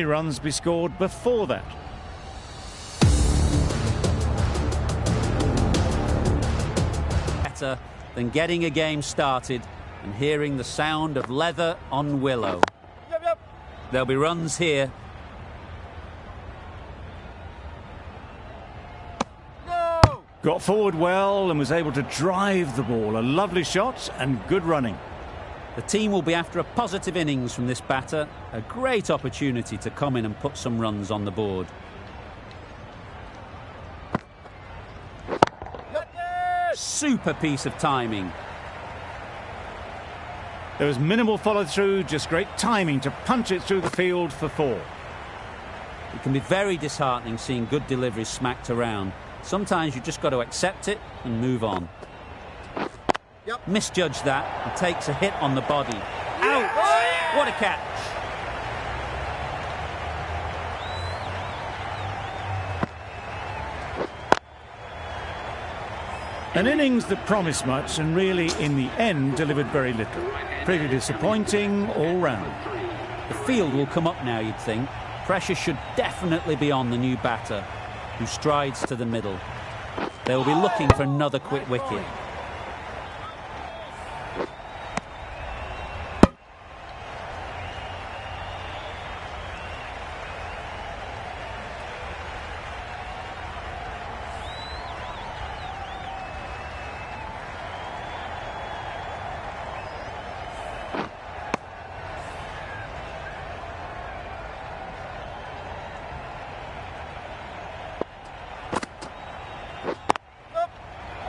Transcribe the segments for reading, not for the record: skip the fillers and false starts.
runs be scored before that. Better than getting a game started and hearing the sound of leather on willow. Yep. There'll be runs here. No! Got forward well and was able to drive the ball. A lovely shot and good running. The team will be after a positive innings from this batter. A great opportunity to come in and put some runs on the board. Super piece of timing. There was minimal follow-through, just great timing to punch it through the field for 4. It can be very disheartening seeing good deliveries smacked around. Sometimes you just got to accept it and move on. Yep. Misjudged that and takes a hit on the body. Out! What a catch! An innings that promised much and really, in the end, delivered very little. Pretty disappointing all round. The field will come up now, you'd think. Pressure should definitely be on the new batter, who strides to the middle. They'll be looking for another quick wicket.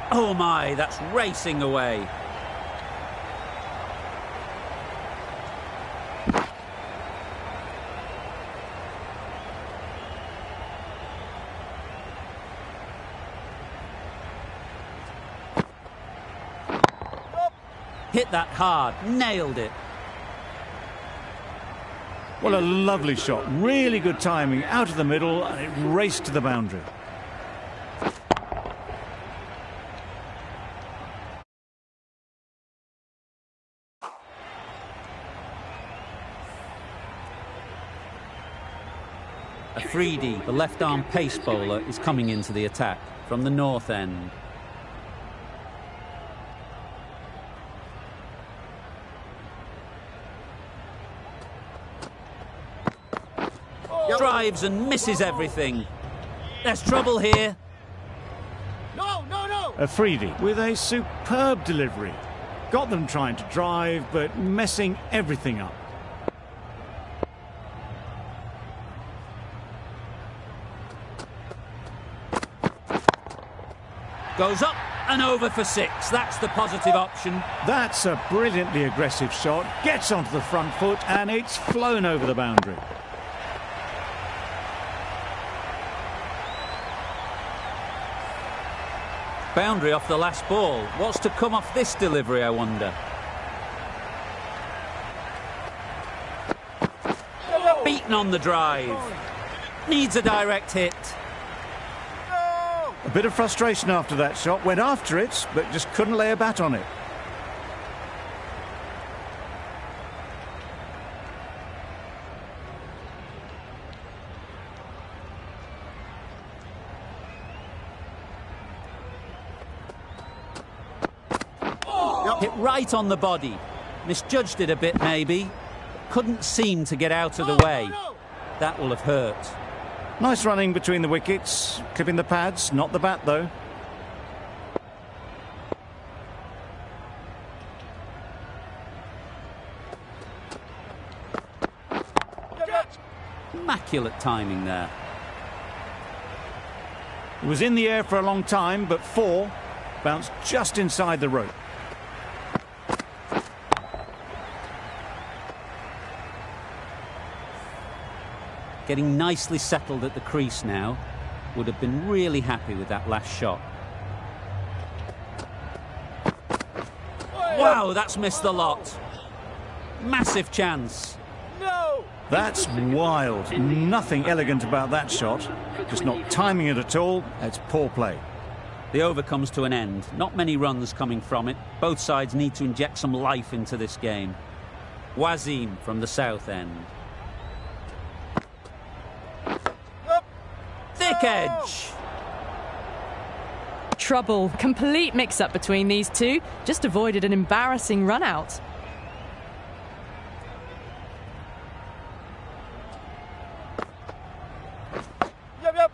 Oh my, that's racing away. Hit that hard, nailed it. Well, a lovely shot, really good timing, out of the middle, and it raced to the boundary. Afridi, the left-arm pace bowler, is coming into the attack from the north end. Drives and misses everything. There's trouble here. No! Afridi with a superb delivery. Got them trying to drive, but messing everything up. Goes up and over for 6. That's the positive option. That's a brilliantly aggressive shot. Gets onto the front foot, and it's flown over the boundary. Boundary off the last ball. What's to come off this delivery, I wonder? Beaten on the drive. Needs a direct hit. A bit of frustration after that shot. Went after it, but just couldn't lay a bat on it. Hit right on the body. Misjudged it a bit, maybe. Couldn't seem to get out of the way. That will have hurt. Nice running between the wickets. Clipping the pads, not the bat, though. Immaculate timing there. It was in the air for a long time, but 4 bounced just inside the rope. Getting nicely settled at the crease now. Would have been really happy with that last shot. Wow, that's missed the lot. Massive chance. No! That's wild. Nothing elegant about that shot. Just not timing it at all. It's poor play. The over comes to an end. Not many runs coming from it. Both sides need to inject some life into this game. Wasim from the south end. Quick edge. Trouble. Complete mix-up between these two. Just avoided an embarrassing run-out. Yep.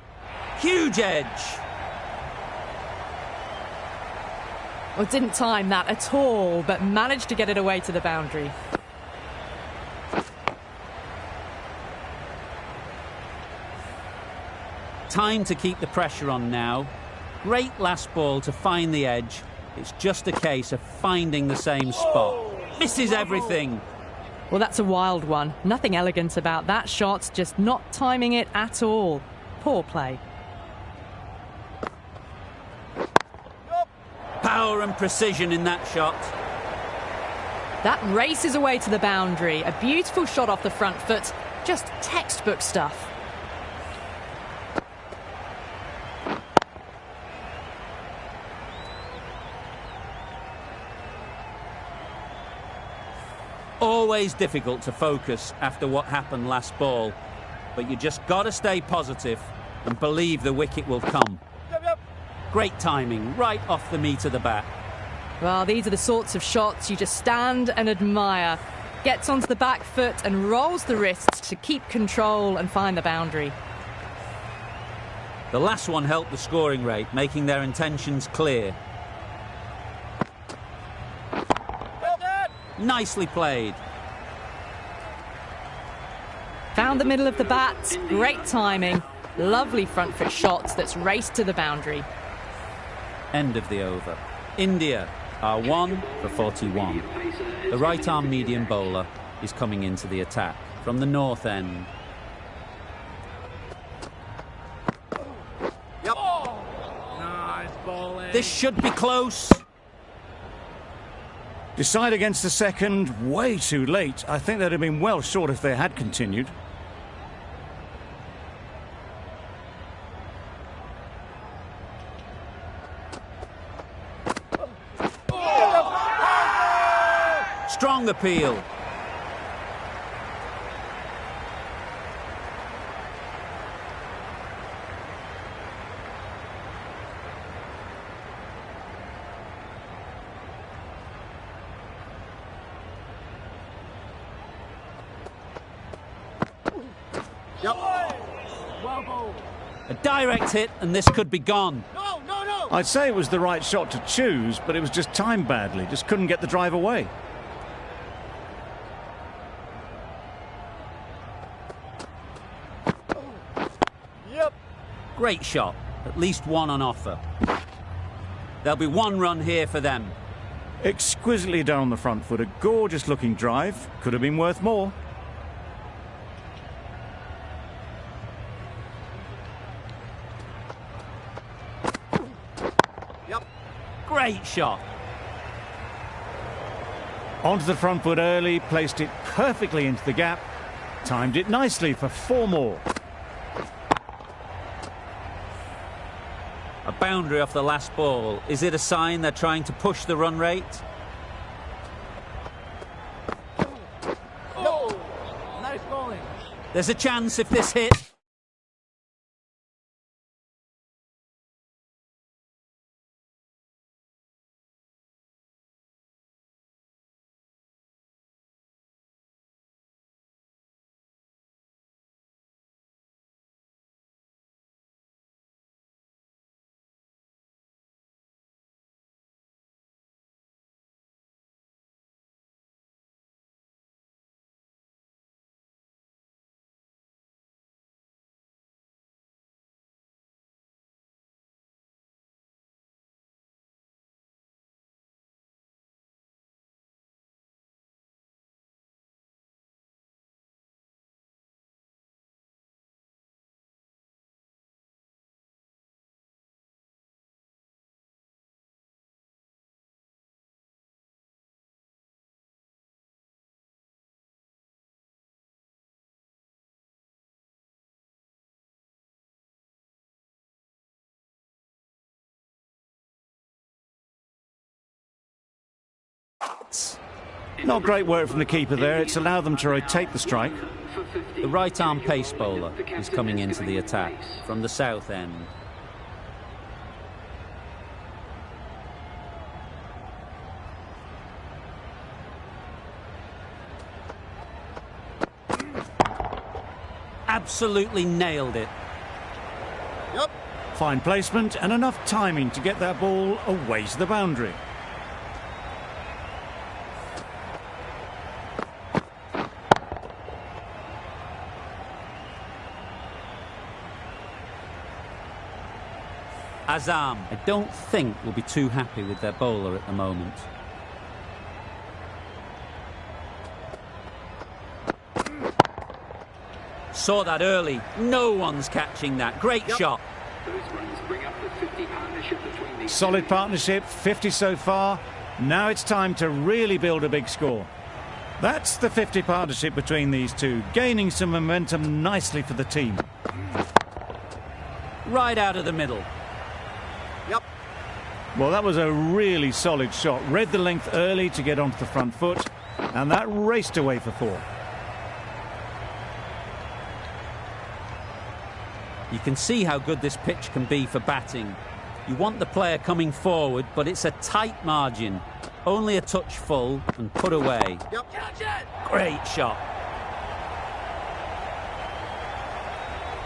Huge edge. Well, didn't time that at all, but managed to get it away to the boundary. Time to keep the pressure on now. Great last ball to find the edge. It's just a case of finding the same spot. Misses everything. Well, that's a wild one. Nothing elegant about that shot, just not timing it at all. Poor play. Power and precision in that shot. That races away to the boundary. A beautiful shot off the front foot. Just textbook stuff. Always difficult to focus after what happened last ball, but you just got to stay positive and believe the wicket will come. Yep. Great timing, right off the meat of the bat. Well, these are the sorts of shots you just stand and admire. Gets onto the back foot and rolls the wrists to keep control and find the boundary. The last one helped the scoring rate, making their intentions clear. Well done. Nicely played. Found the middle of the bat. Great timing. Lovely front foot shot that's raced to the boundary. End of the over. India are 1 for 41. The right-arm medium bowler is coming into the attack from the north end. Yep. Nice bowling. This should be close. Decide against the second, way too late. I think they'd have been well short if they had continued. Strong appeal. Yep. Well bowled. A direct hit and this could be gone. No. I'd say it was the right shot to choose, but it was just timed badly. Just couldn't get the drive away. Yep. Great shot. At least one on offer. There'll be one run here for them. Exquisitely done on the front foot. A gorgeous looking drive. Could have been worth more. Yep. Great shot. Onto the front foot early, placed it perfectly into the gap. Timed it nicely for 4 more. A boundary off the last ball. Is it a sign they're trying to push the run rate? No. Nice bowling. There's a chance if this hits. Not great work from the keeper there. It's allowed them to rotate the strike. The right-arm pace bowler is coming into the attack from the south end. Absolutely nailed it. Yep. Fine placement and enough timing to get that ball away to the boundary. Azam, I don't think, will be too happy with their bowler at the moment. Saw that early. No one's catching that. Great shot. Solid partnership, 50 so far. Now it's time to really build a big score. That's the 50 partnership between these two, gaining some momentum nicely for the team. Right out of the middle. Yep. Well, that was a really solid shot. Read the length early to get onto the front foot, and that raced away for 4. You can see how good this pitch can be for batting. You want the player coming forward, but it's a tight margin. Only a touch full and put away. Yep. Catch it! Great shot.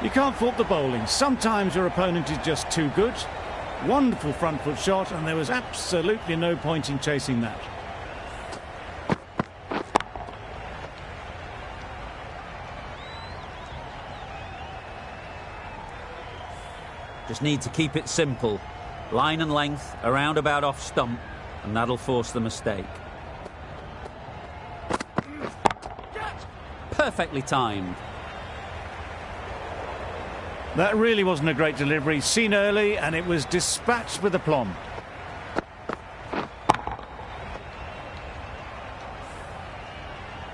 You can't fault the bowling. Sometimes your opponent is just too good. Wonderful front foot shot, and there was absolutely no point in chasing that. Just need to keep it simple. Line and length, around about off stump, and that'll force the mistake. Perfectly timed. That really wasn't a great delivery. Seen early, and it was dispatched with aplomb.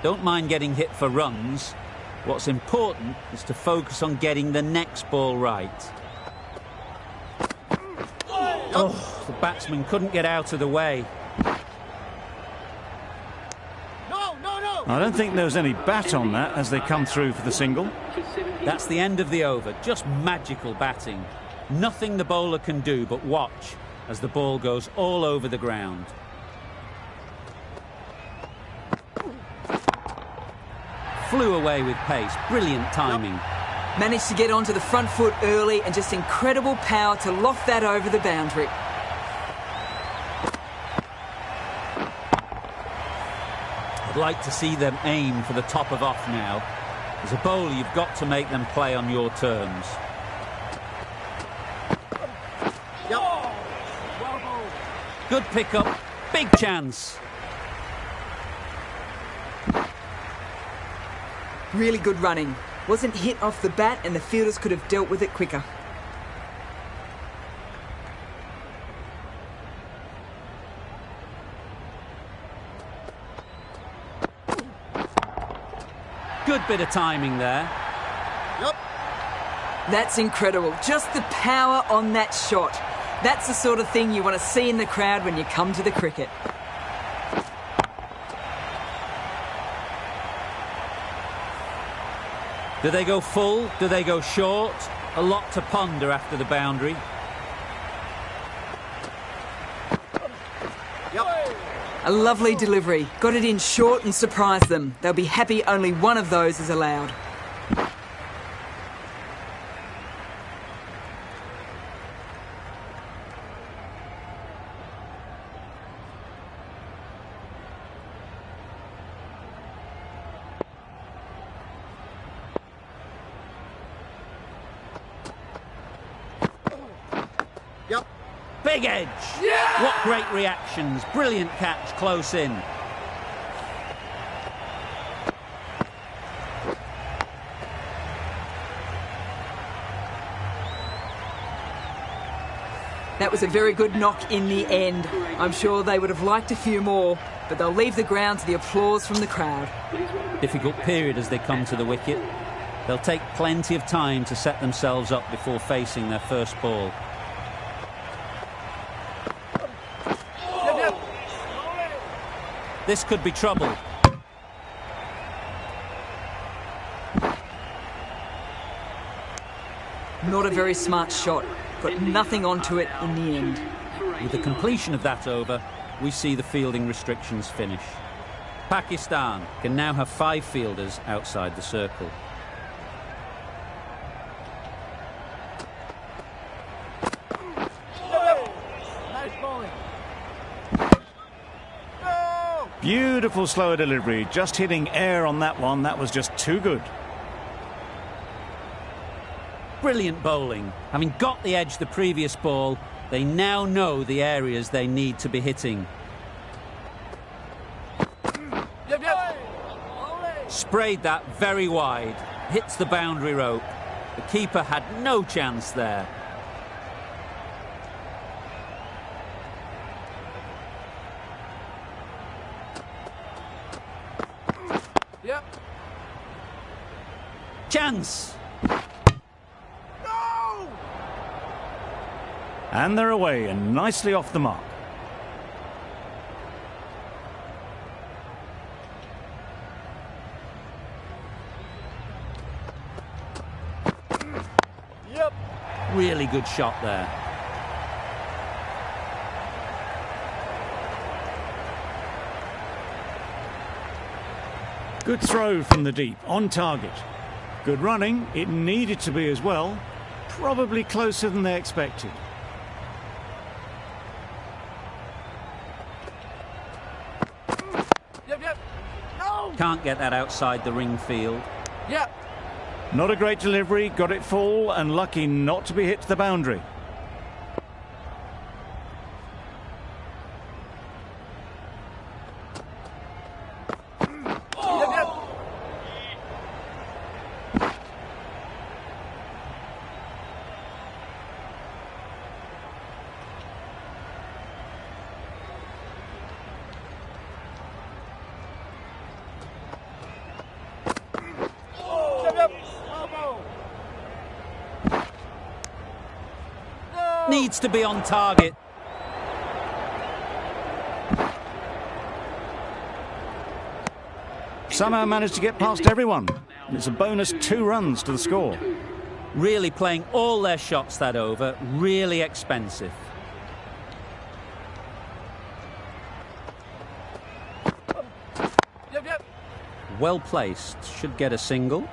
Don't mind getting hit for runs. What's important is to focus on getting the next ball right. Oh, the batsman couldn't get out of the way. I don't think there was any bat on that as they come through for the single. That's the end of the over. Just magical batting. Nothing the bowler can do but watch as the ball goes all over the ground. Flew away with pace. Brilliant timing. Managed to get onto the front foot early and just incredible power to loft that over the boundary. I'd like to see them aim for the top of off now. As a bowler, you've got to make them play on your terms. Good pick-up. Big chance. Really good running. Wasn't hit off the bat and the fielders could have dealt with it quicker. Good bit of timing there. Yep. That's incredible. Just the power on that shot. That's the sort of thing you want to see in the crowd when you come to the cricket. Do they go full? Do they go short? A lot to ponder after the boundary. Yep. A lovely delivery. Got it in short and surprised them. They'll be happy only one of those is allowed. Yep. Big edge. Yeah! What great reactions. Brilliant catch close in. That was a very good knock in the end. I'm sure they would have liked a few more, but they'll leave the ground to the applause from the crowd. Difficult period as they come to the wicket. They'll take plenty of time to set themselves up before facing their first ball. Yep. This could be trouble. Not a very smart shot. Got nothing onto it in the end. With the completion of that over, we see the fielding restrictions finish. Pakistan can now have 5 fielders outside the circle. Beautiful slower delivery, just hitting air on that one. That was just too good. Brilliant bowling. Having got the edge the previous ball, they now know the areas they need to be hitting. Sprayed that very wide. Hits the boundary rope. The keeper had no chance there. Chance! No! And they're away and nicely off the mark. Yep. Really good shot there. Good throw from the deep, on target. Good running, it needed to be as well. Probably closer than they expected. Yep. No! Can't get that outside the ring field. Yep. Not a great delivery, got it full and lucky not to be hit to the boundary. Needs to be on target. Somehow managed to get past everyone. It's a bonus 2 runs to the score. Really playing all their shots that over. Really expensive. Yep. Well placed. Should get a single.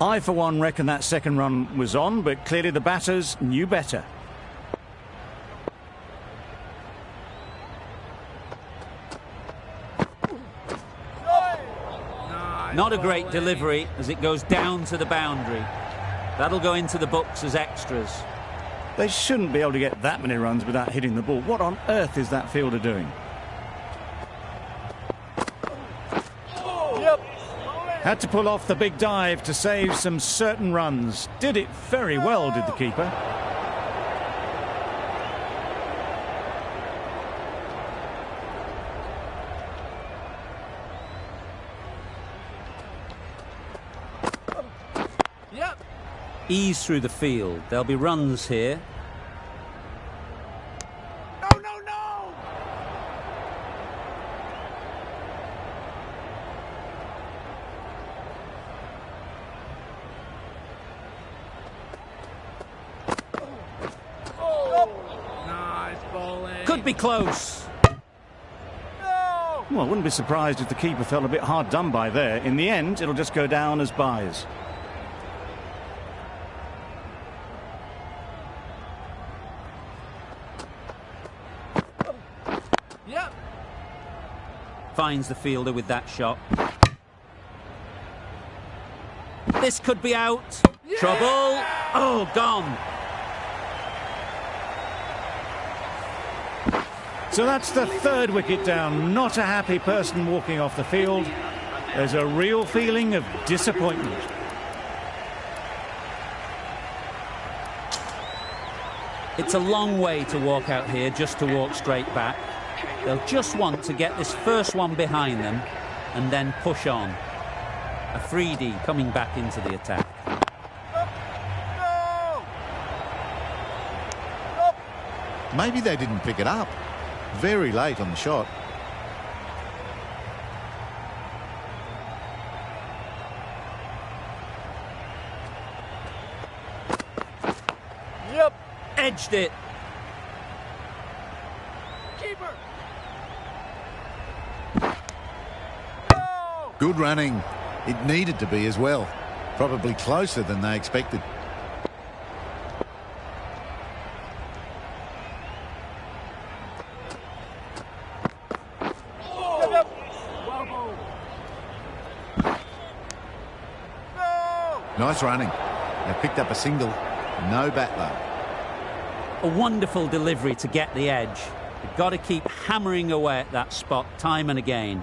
I, for one, reckon that second run was on, but clearly the batters knew better. Not a great delivery as it goes down to the boundary. That'll go into the books as extras. They shouldn't be able to get that many runs without hitting the ball. What on earth is that fielder doing? Yep. Had to pull off the big dive to save some certain runs. Did it very well, did the keeper. Yep. Ease through the field. There'll be runs here. No! Nice bowling. Could be close. No! Well, I wouldn't be surprised if the keeper felt a bit hard done by there. In the end, it'll just go down as byes. Yep. Finds the fielder with that shot. This could be out. Yeah! Trouble. Oh, gone. So that's the 3rd wicket down. Not a happy person walking off the field. There's a real feeling of disappointment. It's a long way to walk out here just to walk straight back. They'll just want to get this first one behind them and then push on. A freebie coming back into the attack. Maybe they didn't pick it up. Very late on the shot. edged it. Keeper. Good running. It needed to be as well. Probably closer than they expected. Nice running. They picked up a single. No bat low. A wonderful delivery to get the edge. You've got to keep hammering away at that spot time and again.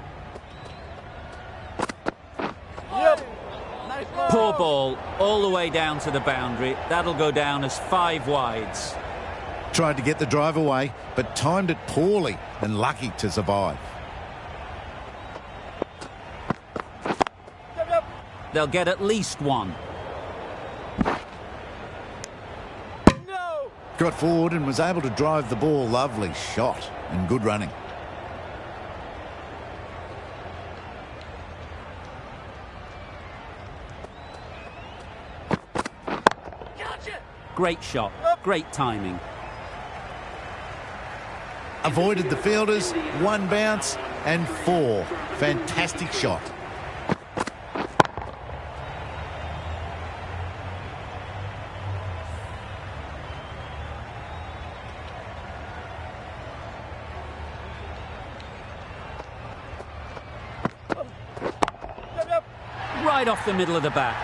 Poor ball, all the way down to the boundary. That'll go down as 5 wides. Tried to get the drive away, but timed it poorly and lucky to survive. They'll get at least 1. No. Got forward and was able to drive the ball. Lovely shot and good running. Gotcha. Great shot, great timing. Avoided the fielders, 1 bounce and 4. Fantastic shot. Right off the middle of the bat.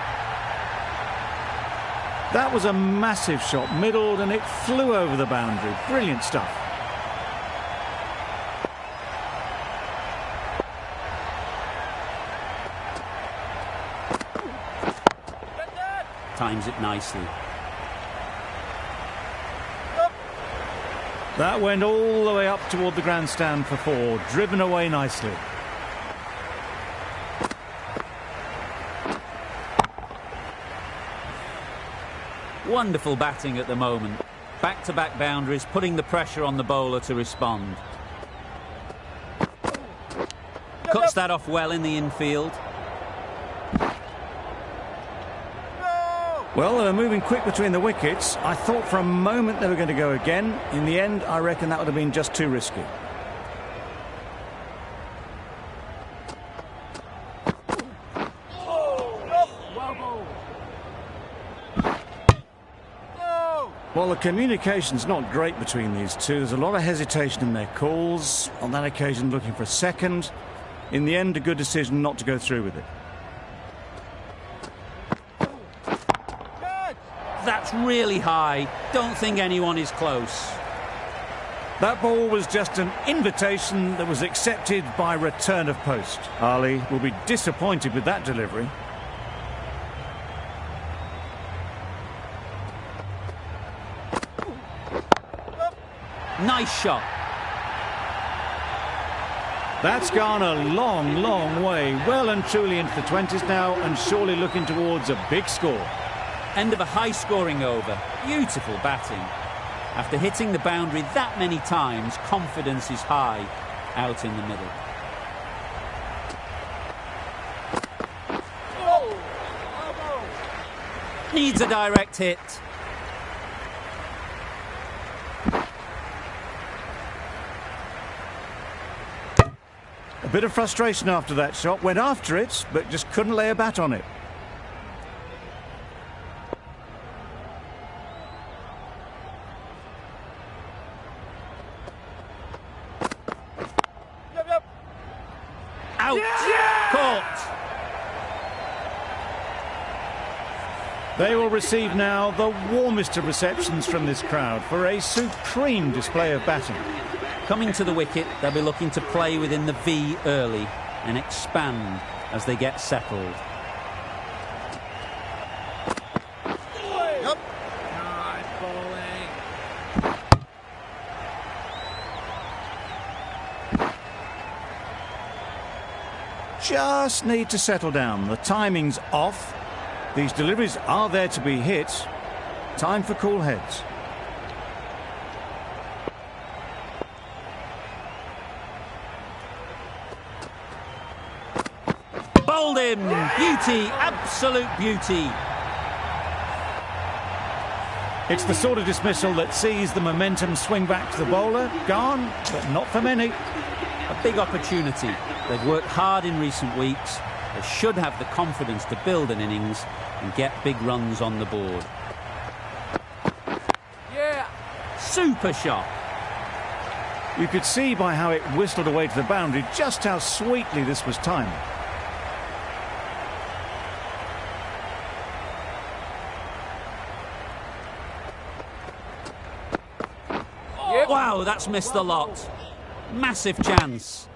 That was a massive shot, middled, and it flew over the boundary. Brilliant stuff. Times it nicely. That went all the way up toward the grandstand for 4, driven away nicely. Wonderful batting at the moment. Back-to-back boundaries, putting the pressure on the bowler to respond. Cuts that off well in the infield. Well, they were moving quick between the wickets. I thought for a moment they were going to go again. In the end, I reckon that would have been just too risky. Well, the communication's not great between these two. There's a lot of hesitation in their calls. On that occasion, looking for a second. In the end, a good decision not to go through with it. That's really high. Don't think anyone is close. That ball was just an invitation that was accepted by return of post. Ali will be disappointed with that delivery. Nice shot. That's gone a long, long way. Well and truly into the 20s now, and surely looking towards a big score. End of a high-scoring over. Beautiful batting. After hitting the boundary that many times, confidence is high out in the middle. Needs a direct hit. A bit of frustration after that shot. Went after it, but just couldn't lay a bat on it. Out. Yeah! Caught. They will receive now the warmest of receptions from this crowd for a supreme display of batting. Coming to the wicket, they'll be looking to play within the V early and expand as they get settled. Nice bowling. Just need to settle down. The timing's off. These deliveries are there to be hit. Time for cool heads. Bowled him! Beauty, absolute beauty. It's the sort of dismissal that sees the momentum swing back to the bowler. Gone, but not for many. A big opportunity. They've worked hard in recent weeks. They should have the confidence to build an innings and get big runs on the board. Yeah. Super shot. You could see by how it whistled away to the boundary just how sweetly this was timed. Wow, that's missed the lot. Massive chance.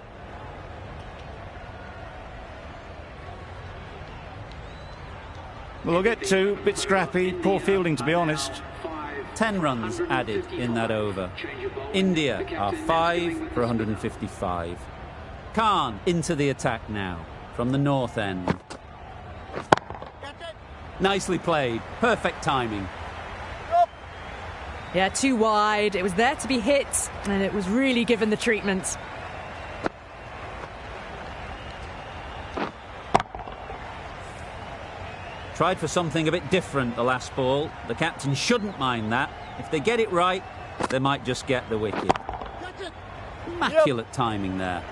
Well, we'll get two. Bit scrappy. Poor fielding, to be honest. 10 runs added in that over. India are 5 for 155. Khan into the attack now from the north end. Nicely played. Perfect timing. Yeah, too wide. It was there to be hit, and it was really given the treatment. Tried for something a bit different the last ball. The captain shouldn't mind that. If they get it right, they might just get the wicket. Immaculate timing there.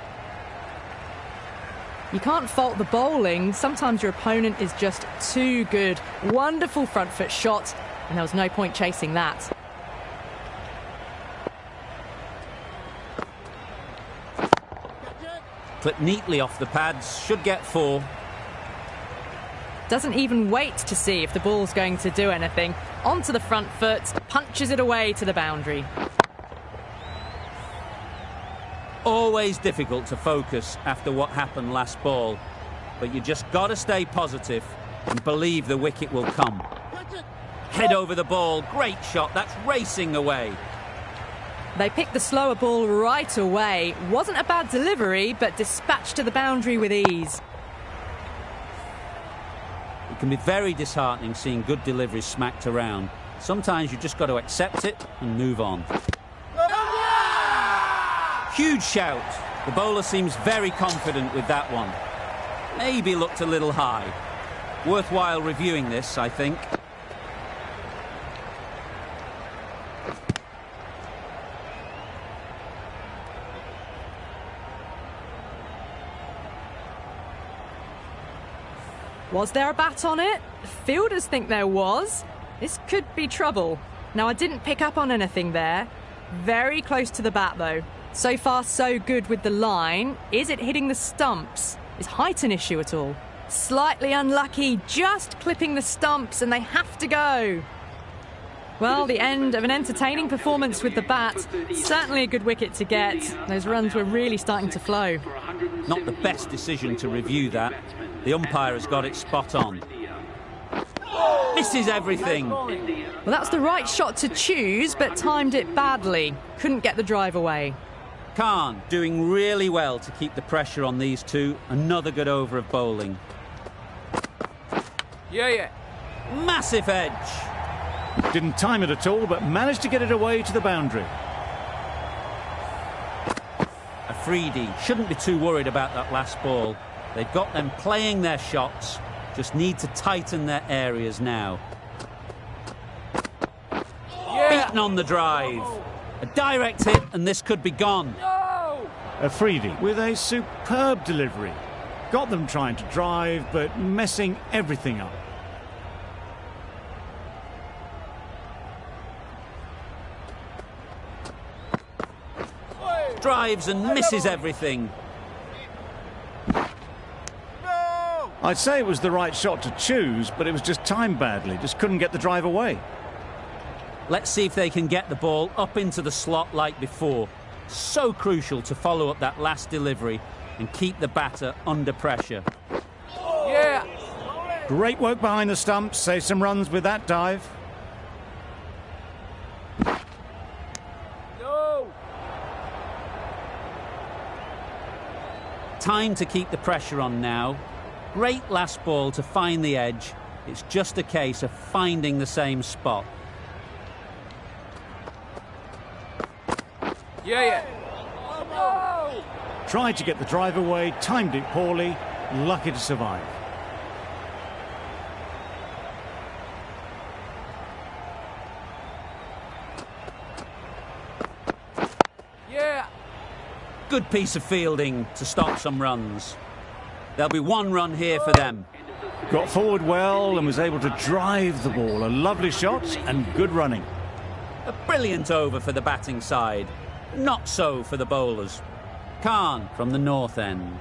You can't fault the bowling. Sometimes your opponent is just too good. Wonderful front foot shot, and there was no point chasing that. Clipped neatly off the pads. Should get 4. Doesn't even wait to see if the ball's going to do anything. Onto the front foot, punches it away to the boundary. Always difficult to focus after what happened last ball, but you just got to stay positive and believe the wicket will come. Head over the ball, great shot, that's racing away. They picked the slower ball right away. Wasn't a bad delivery, but dispatched to the boundary with ease. It can be very disheartening seeing good deliveries smacked around. Sometimes you just got to accept it and move on. Huge shout. The bowler seems very confident with that one. Maybe looked a little high. Worthwhile reviewing this, I think. Was there a bat on it? Fielders think there was. This could be trouble. Now, I didn't pick up on anything there. Very close to the bat, though. So far, so good with the line. Is it hitting the stumps? Is height an issue at all? Slightly unlucky, just clipping the stumps, and they have to go. Well, the end of an entertaining performance with the bat. Certainly a good wicket to get. Those runs were really starting to flow. Not the best decision to review that. The umpire has got it spot on. Misses everything. Well, that's the right shot to choose, but timed it badly. Couldn't get the drive away. Khan doing really well to keep the pressure on these two. Another good over of bowling. Yeah. Massive edge. Didn't time it at all, but managed to get it away to the boundary. Afridi shouldn't be too worried about that last ball. They've got them playing their shots. Just need to tighten their areas now. Yeah. Beaten on the drive. A direct hit and this could be gone. No! Afridi with a superb delivery. Got them trying to drive, but messing everything up. Drives and misses everything. I'd say it was the right shot to choose, but it was just timed badly. Just couldn't get the drive away. Let's see if they can get the ball up into the slot like before. So crucial to follow up that last delivery and keep the batter under pressure. Yeah! Great work behind the stumps. Save some runs with that dive. No! Time to keep the pressure on now. Great last ball to find the edge. It's just a case of finding the same spot. Yeah. No! Tried to get the drive away, timed it poorly, lucky to survive. Good piece of fielding to stop some runs. There'll be 1 run here for them. Got forward well and was able to drive the ball. A lovely shot and good running. A brilliant over for the batting side. Not so for the bowlers. Khan from the north end.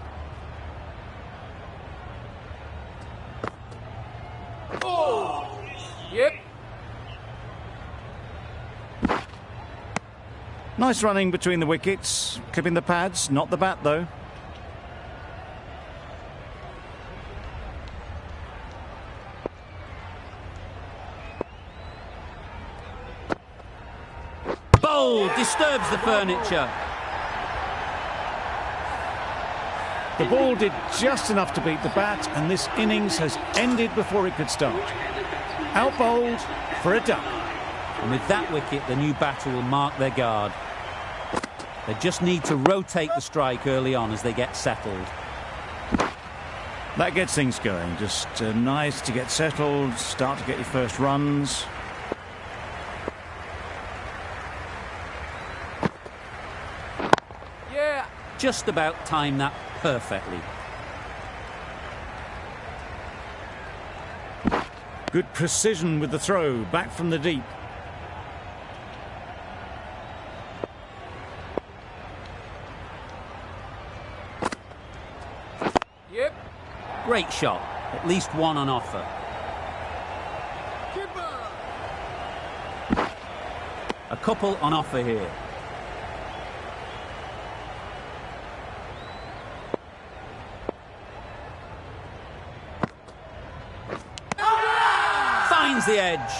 Yep. Nice running between the wickets. Clipping the pads, not the bat though. Bold, disturbs the furniture. The ball did just enough to beat the bat, and this innings has ended before it could start. Out bowled for a duck. And with that wicket, the new batter will mark their guard. They just need to rotate the strike early on as they get settled. That gets things going. Just nice to get settled, start to get your first runs. Yeah. Just about time that perfectly. Good precision with the throw, back from the deep. Yep. Great shot. At least 1 on offer. A couple on offer here. Finds the edge.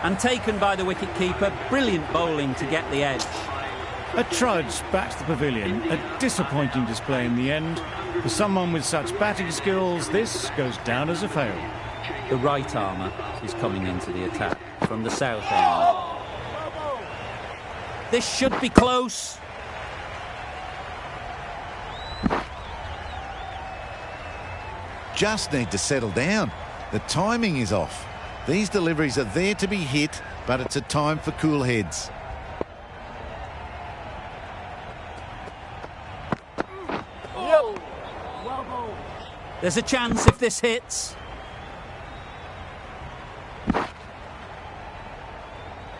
And taken by the wicket-keeper. Brilliant bowling to get the edge. A trudge back to the pavilion. A disappointing display in the end. For someone with such batting skills, this goes down as a fail. The right armour is coming into the attack from the south end. This should be close. Just need to settle down. The timing is off. These deliveries are there to be hit, but it's a time for cool heads. There's a chance if this hits.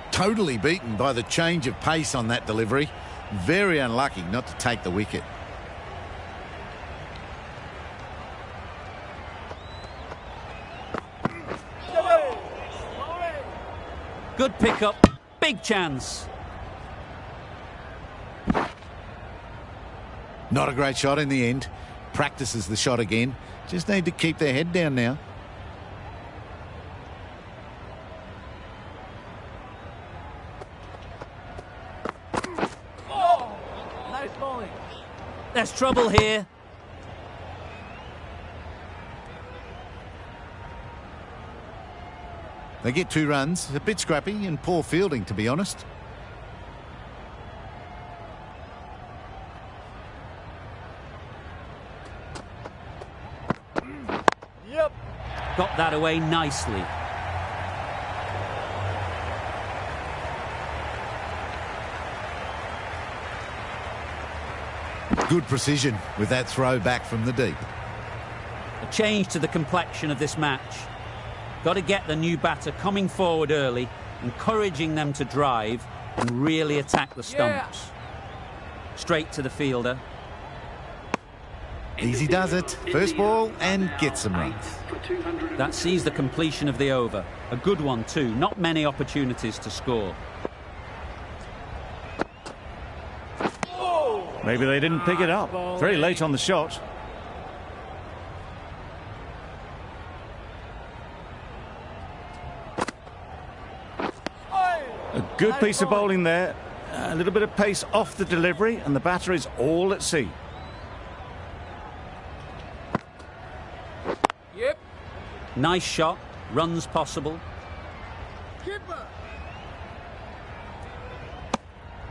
Totally beaten by the change of pace on that delivery. Very unlucky not to take the wicket. Good pickup. Big chance. Not a great shot in the end. Practices the shot again. Just need to keep their head down now. Nice bowling. There's trouble here. They get 2 runs. A bit scrappy and poor fielding, to be honest. Yep. Got that away nicely. Good precision with that throw back from the deep. A change to the complexion of this match. Got to get the new batter coming forward early, encouraging them to drive and really attack the stumps. Straight to the fielder. Easy does it. First ball and gets some runs. That sees the completion of the over. A good one too. Not many opportunities to score. Maybe they didn't pick it up. Very late on the shot. A good piece of bowling there. A little bit of pace off the delivery, and the batter is all at sea. Yep. Nice shot. Runs possible.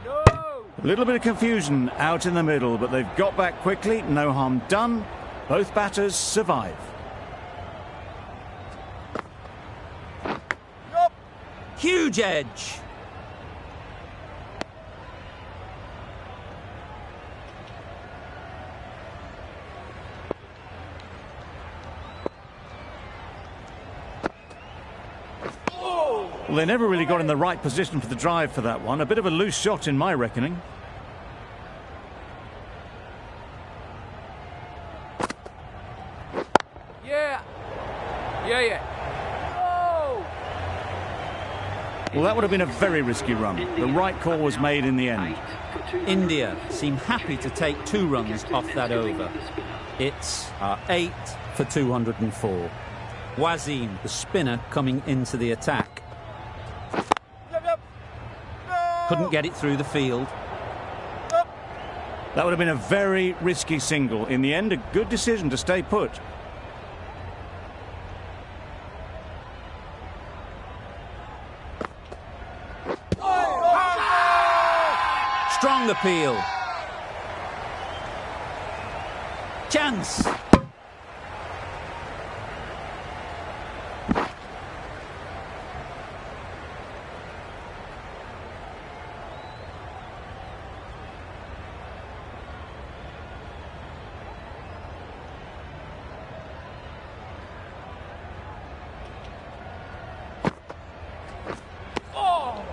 No. A little bit of confusion out in the middle, but they've got back quickly. No harm done. Both batters survive. Huge edge. Well, they never really got in the right position for the drive for that one. A bit of a loose shot in my reckoning. Yeah. Yeah. Oh! Well, that would have been a very risky run. The right call was made in the end. India seem happy to take 2 runs off that over. It's 8 for 204. Wasim, the spinner, coming into the attack. Couldn't get it through the field. That would have been a very risky single. In the end, a good decision to stay put. Strong appeal. Chance.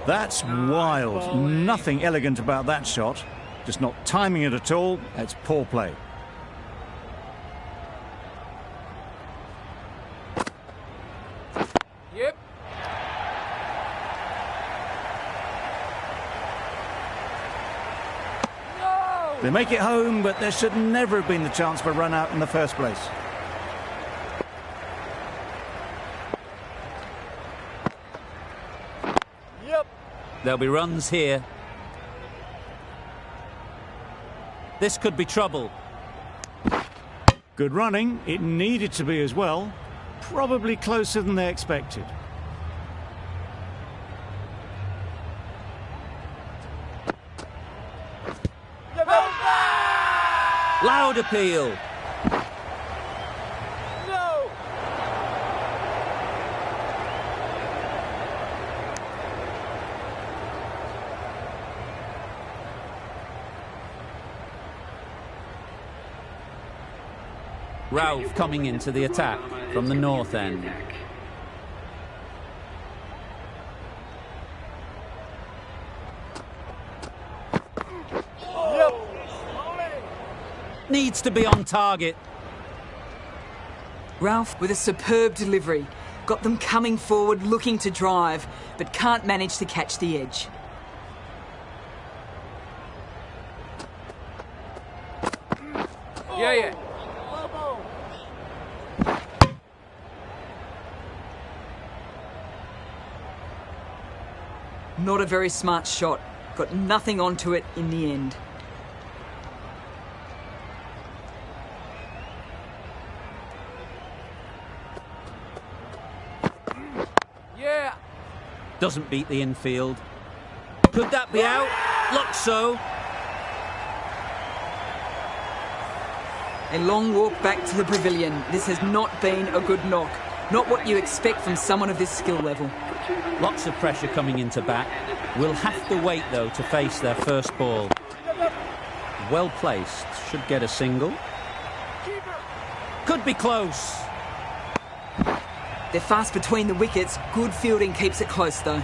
That's wild. Nothing elegant about that shot. Just not timing it at all. It's poor play. Yep. No! They make it home, but there should never have been the chance for a run out in the first place. There'll be runs here. This could be trouble. Good running. It needed to be as well. Probably closer than they expected. Loud appeal. No! Ralph coming into the attack from the north end. Needs to be on target. Ralph with a superb delivery. Got them coming forward looking to drive, but can't manage to catch the edge. Yeah. Not a very smart shot. Got nothing onto it in the end. Yeah. Doesn't beat the infield. Could that be out? Looks so. A long walk back to the pavilion. This has not been a good knock. Not what you expect from someone of this skill level. Lots of pressure coming into bat. Will have to wait, though, to face their first ball. Well placed. Should get a single. Could be close. They're fast between the wickets. Good fielding keeps it close, though.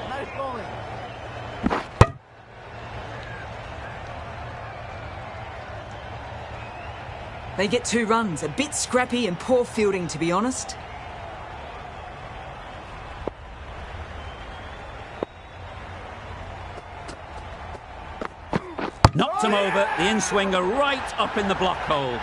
Nice bowling. They get 2 runs. A bit scrappy and poor fielding, to be honest. Knocked him over. The in-swinger right up in the block hole.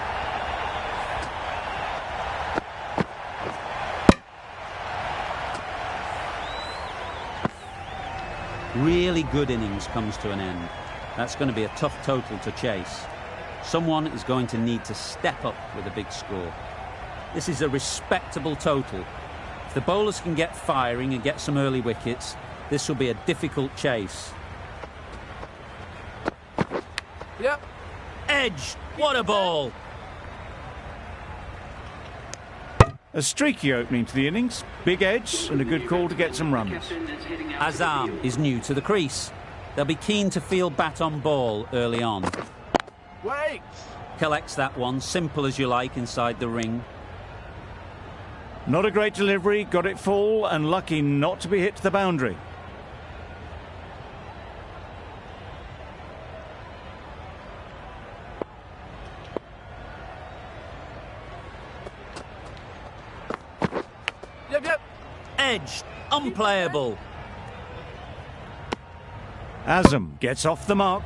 Really good innings comes to an end. That's going to be a tough total to chase. Someone is going to need to step up with a big score. This is a respectable total. If the bowlers can get firing and get some early wickets, this will be a difficult chase. Yep. Edge, what a ball! A streaky opening to the innings. Big edge and a good call to get some runs. Azam is new to the crease. They'll be keen to field bat on ball early on. Wait. Collects that one, simple as you like, inside the ring. Not a great delivery, got it full and lucky not to be hit to the boundary. Yep. Edged, unplayable. Azam gets off the mark.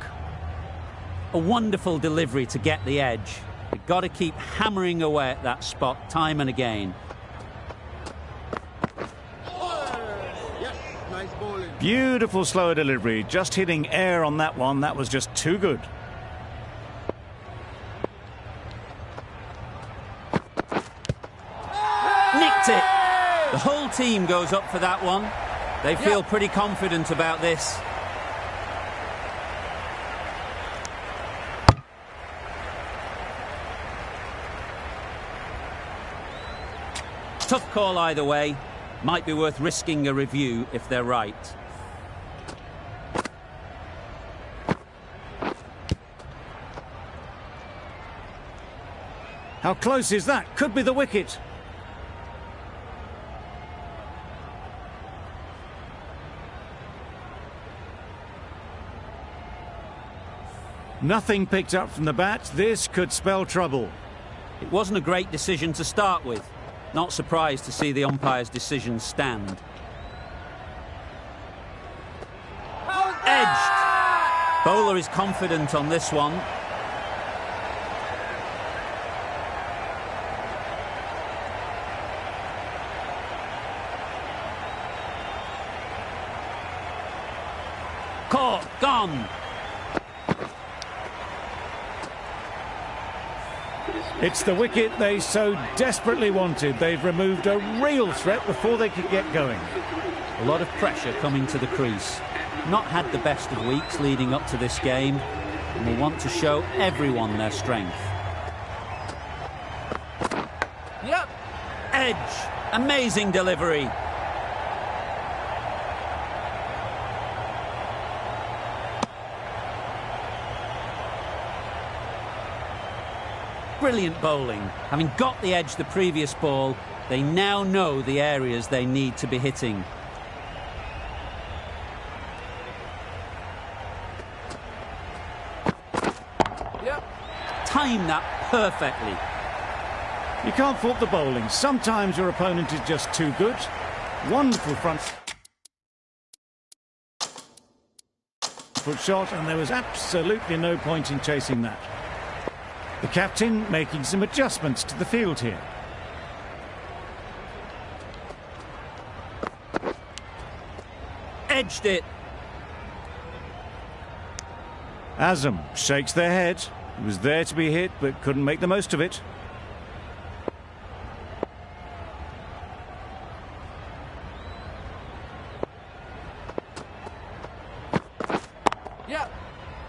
A wonderful delivery to get the edge. You've got to keep hammering away at that spot time and again. Beautiful slower delivery, just hitting air on that one. That was just too good. Nicked it. The whole team goes up for that one. They feel pretty confident about this. Tough call either way. Might be worth risking a review if they're right. How close is that? Could be the wicket. Nothing picked up from the bat. This could spell trouble. It wasn't a great decision to start with. Not surprised to see the umpire's decision stand. Edged. Bowler is confident on this one. Caught, gone. It's the wicket they so desperately wanted. They've removed a real threat before they could get going. A lot of pressure coming to the crease. Not had the best of weeks leading up to this game, and will want to show everyone their strength. Yep. Edge. Amazing delivery. Brilliant bowling. Having got the edge the previous ball, they now know the areas they need to be hitting. Yep. Timed that perfectly. You can't fault the bowling. Sometimes your opponent is just too good. Wonderful front foot shot, and there was absolutely no point in chasing that. The captain making some adjustments to the field here. Edged it. Azam shakes their head. He was there to be hit, but couldn't make the most of it. Yep.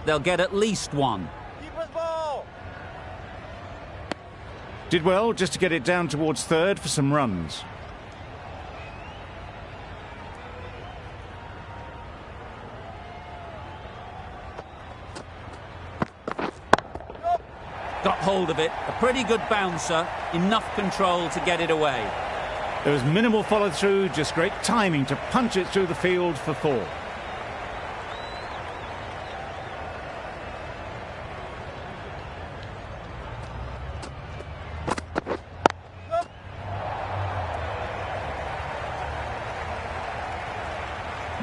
They'll get at least one. Keeper's ball. Did well just to get it down towards third for some runs. Got hold of it. A pretty good bouncer. Enough control to get it away. There was minimal follow-through, just great timing to punch it through the field for 4.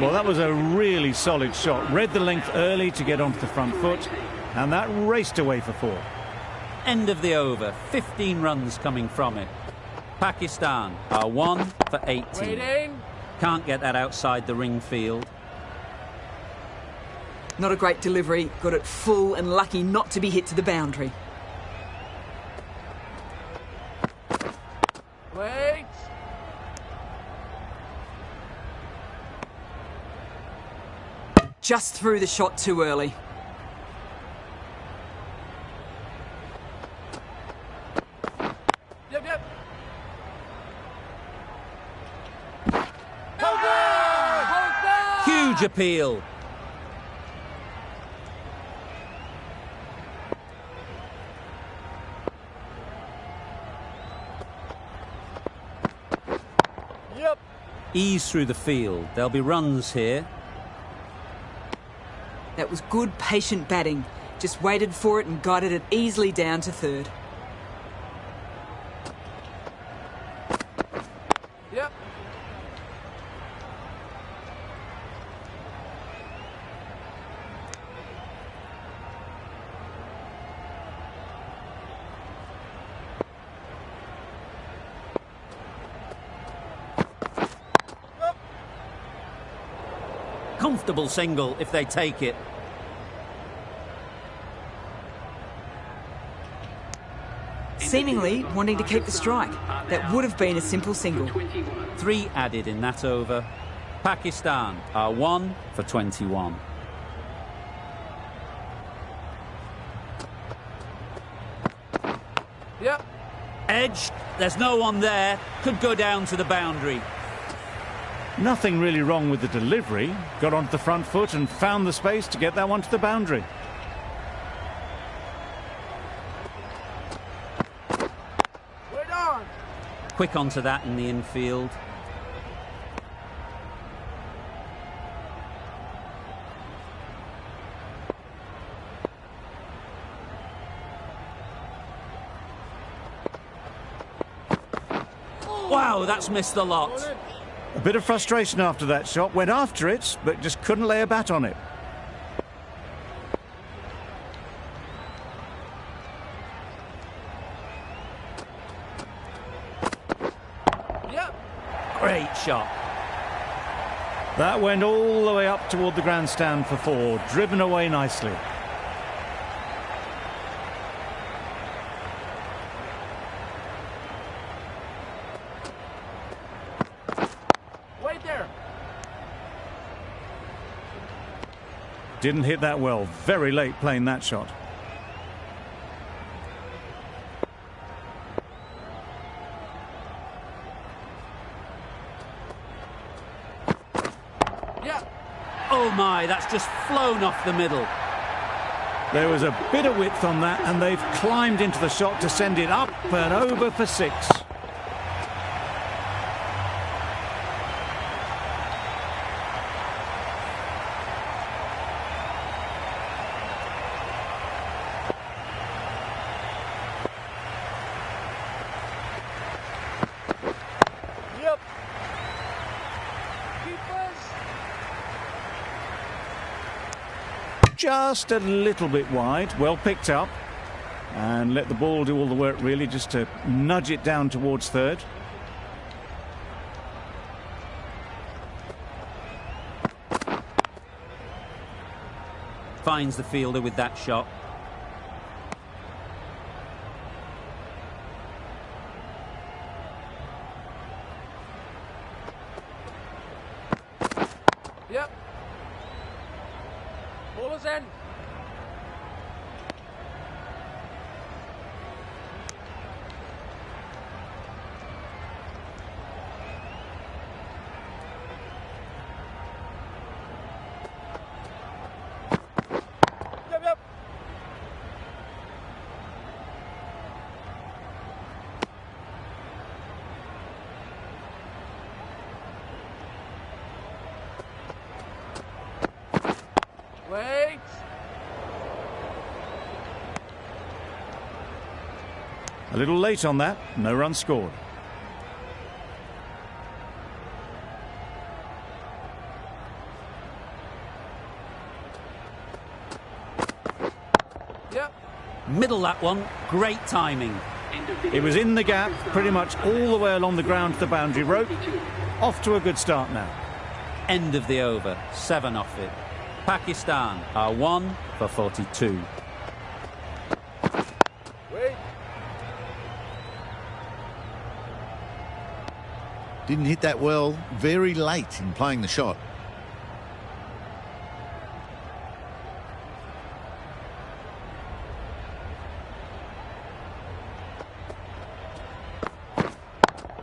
Well, that was a really solid shot. Read the length early to get onto the front foot, and that raced away for 4. End of the over. 15 runs coming from it. Pakistan are 1 for 18. Waiting. Can't get that outside the ring field. Not a great delivery. Got it full and lucky not to be hit to the boundary. Wait. Just threw the shot too early. Yep. Hold on. Huge appeal. Ease through the field. There'll be runs here. That was good, patient batting. Just waited for it and guided it easily down to third. Yep. Comfortable single if they take it. Seemingly wanting to keep the strike. That would have been a simple single. 3 added in that over. Pakistan are 1 for 21. Yep. Edge, there's no one there. Could go down to the boundary. Nothing really wrong with the delivery. Got onto the front foot and found the space to get that one to the boundary. Wait on. Quick onto that in the infield. Wow, that's missed the lot. A bit of frustration after that shot. Went after it, but just couldn't lay a bat on it. Yep. Great shot. That went all the way up toward the grandstand for 4. Driven away nicely. Wait there. Didn't hit that well. Very late playing that shot. Yep. Oh my, that's just flown off the middle. There was a bit of width on that, and they've climbed into the shot to send it up and over for 6. Yep. Keepers. Just a little bit wide. Well picked up. And let the ball do all the work, really, just to nudge it down towards third. Finds the fielder with that shot. Yep. Ball is in. Yep, yep. Wait. A little late on that. No run scored. Yep. Middle that one. Great timing. It was in the gap, pretty much all the way along the ground to the boundary rope. Off to a good start now. End of the over. 7 off it. Pakistan are 1 for 42. Wait. Didn't hit that well. Very late in playing the shot.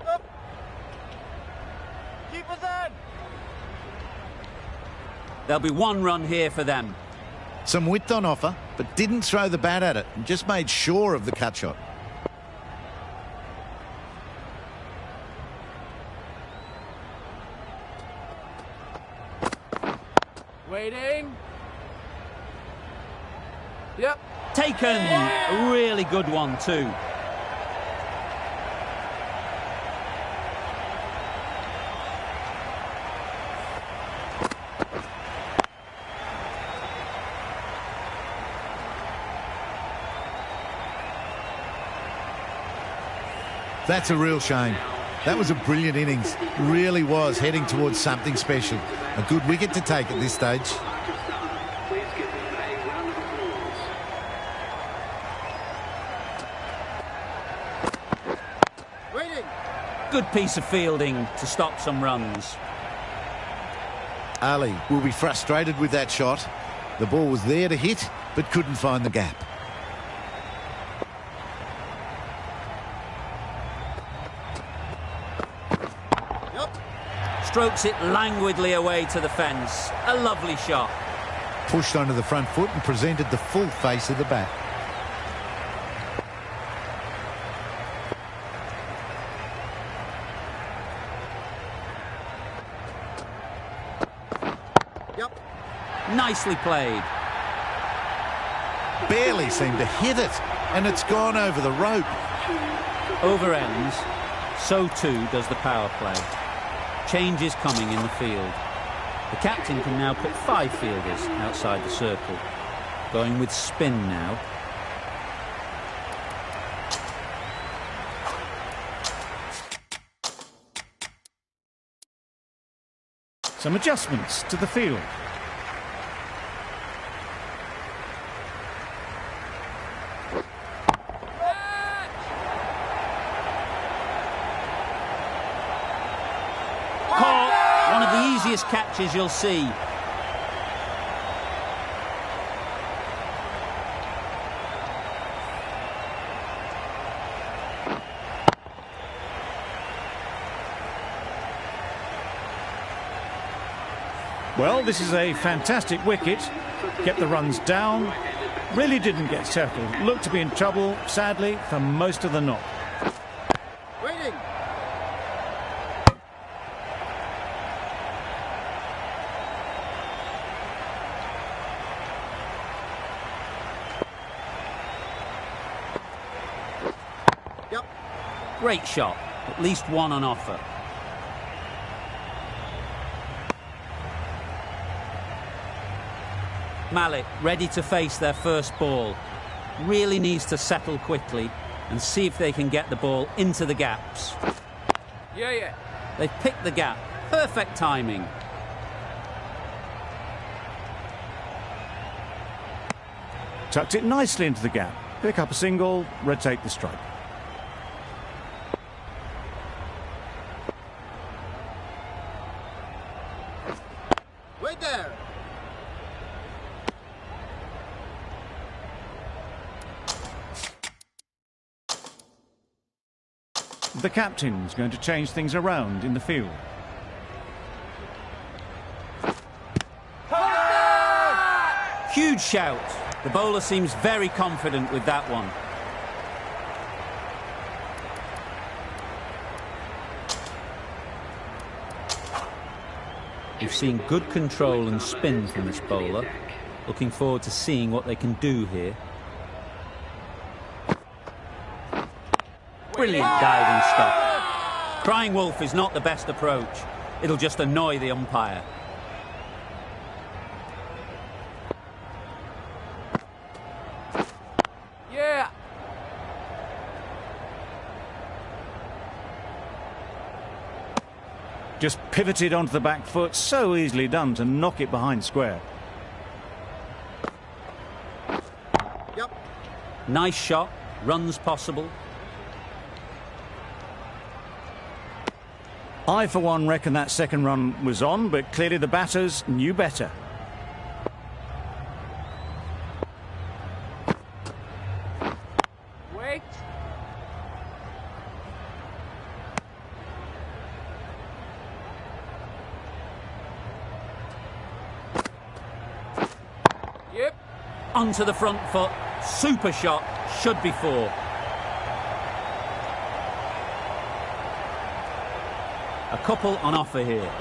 Up. Keepers in. There'll be 1 run here for them. Some width on offer, but didn't throw the bat at it and just made sure of the cut shot. Waiting. Yep. Taken! A really good one too. That's a real shame. That was a brilliant innings. Really was heading towards something special. A good wicket to take at this stage. Waiting. Good piece of fielding to stop some runs. Ali will be frustrated with that shot. The ball was there to hit, but couldn't find the gap. Strokes it languidly away to the fence. A lovely shot. Pushed onto the front foot and presented the full face of the bat. Yep. Nicely played. Barely seemed to hit it, and it's gone over the rope. Over ends. So too does the power play. Change is coming in the field. The captain can now put 5 fielders outside the circle. Going with spin now. Some adjustments to the field. Caught. One of the easiest catches you'll see. Well, this is a fantastic wicket. Kept the runs down. Really didn't get settled. Looked to be in trouble, sadly, for most of the knock. Waiting. Yep. Great shot. At least one on offer. Malik ready to face their first ball. Really needs to settle quickly and see if they can get the ball into the gaps. Yeah. They've picked the gap. Perfect timing. Tucked it nicely into the gap. Pick up a single, rotate the strike. Wait there. The captain's going to change things around in the field. Huge shout. The bowler seems very confident with that one. We've seen good control and spin from this bowler. Looking forward to seeing what they can do here. Brilliant diving stop. Crying wolf is not the best approach. It'll just annoy the umpire. Yeah. Just pivoted onto the back foot. So easily done to knock it behind square. Yep. Nice shot. Runs possible. I, for one, reckon that second run was on, but clearly the batters knew better. Wait. Yep. Onto the front foot. Super shot. Should be 4. A couple on offer here.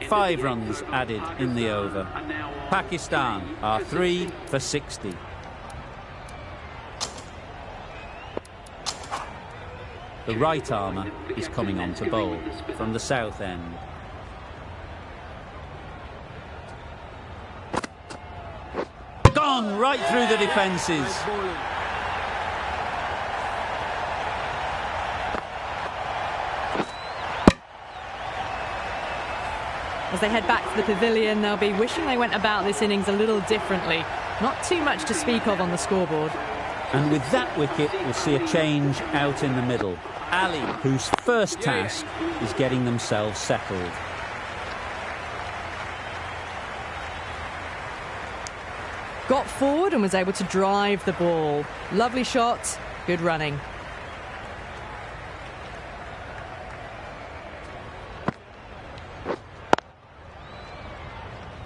5 runs added in the over. Pakistan are 3 for 60. The right armour is coming on to bowl from the south end. Gone right through the defences. As they head back to the pavilion, they'll be wishing they went about this innings a little differently. Not too much to speak of on the scoreboard. And with that wicket, we'll see a change out in the middle. Ali, whose first task is getting themselves settled. Got forward and was able to drive the ball. Lovely shot, good running.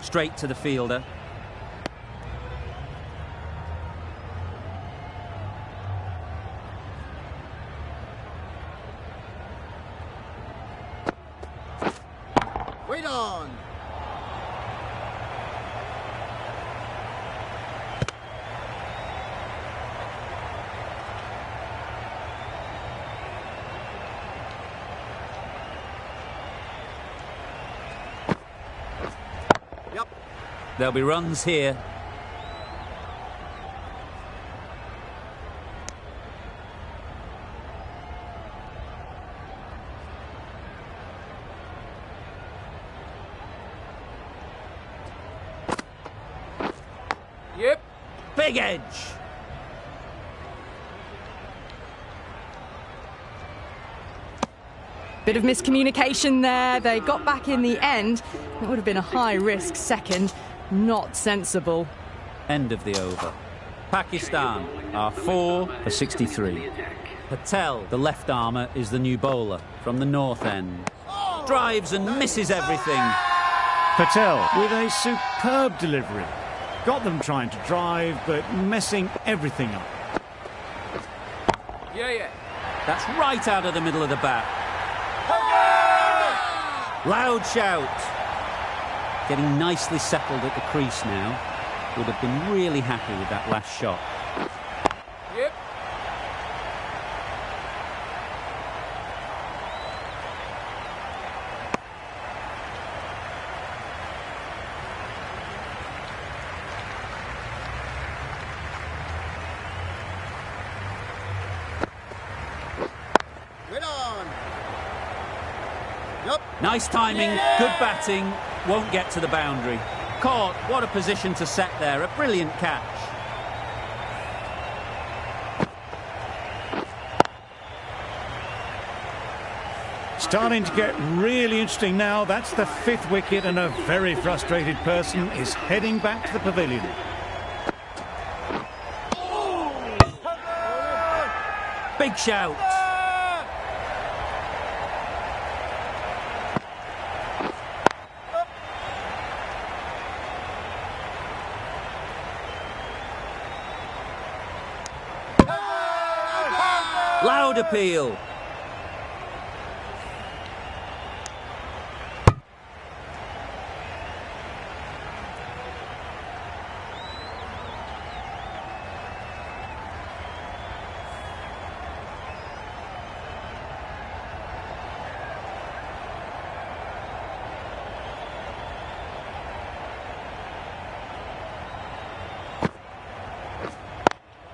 Straight to the fielder. Wait on. Yep. There'll be runs here. Yep. Big edge. Bit of miscommunication there. They got back in the end. It would have been a high-risk second. Not sensible. End of the over. Pakistan are 4 for 63. Patel, the left armour, is the new bowler from the north end. Drives and misses everything. Patel with a superb delivery. Got them trying to drive, but messing everything up. Yeah. That's right out of the middle of the bat. Loud shout. Getting nicely settled at the crease now. Would have been really happy with that last shot. Yep. Wait on. Yep. Nice timing, good batting, won't get to the boundary. Caught, what a position to set there, a brilliant catch. Starting to get really interesting now. That's the 5th wicket, and a very frustrated person is heading back to the pavilion. Big shout. Loud appeal.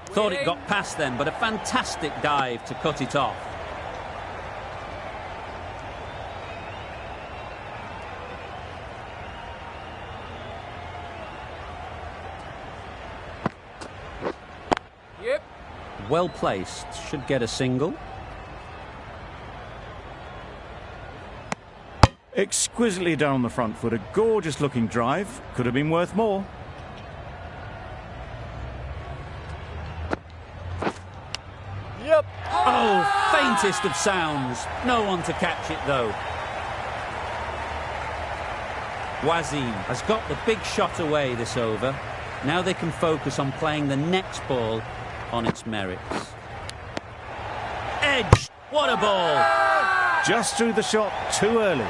Thought it got past them, but a fantastic dive to cut it off. Yep. Well placed, should get a single. Exquisitely down the front foot, a gorgeous looking drive. Could have been worth more. Yep. Oh, faintest of sounds. No one to catch it though. Wasim has got the big shot away this over. Now they can focus on playing the next ball on its merits. Edge! What a ball! Just threw the shot too early.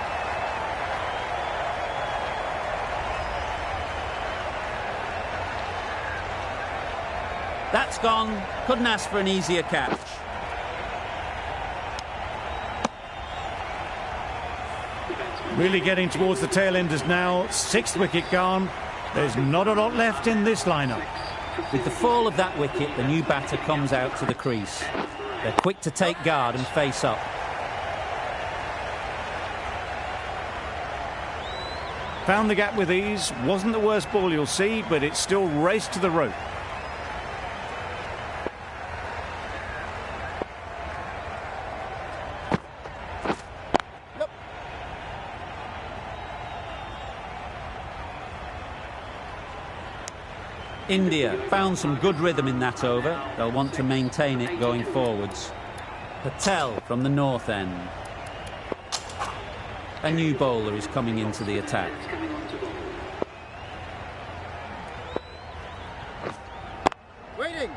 That's gone. Couldn't ask for an easier catch. Really getting towards the tail enders now. 6th wicket gone. There's not a lot left in this lineup. With the fall of that wicket, the new batter comes out to the crease. They're quick to take guard and face up. Found the gap with ease. Wasn't the worst ball you'll see, but it still raced to the rope. India found some good rhythm in that over. They'll want to maintain it going forwards. Patel from the north end. A new bowler is coming into the attack. Waiting.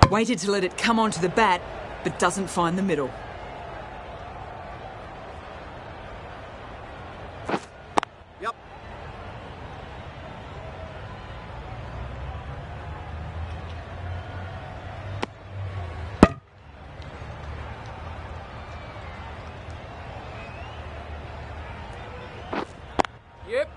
Waited to let it come onto the bat, but doesn't find the middle. Yep. Yep.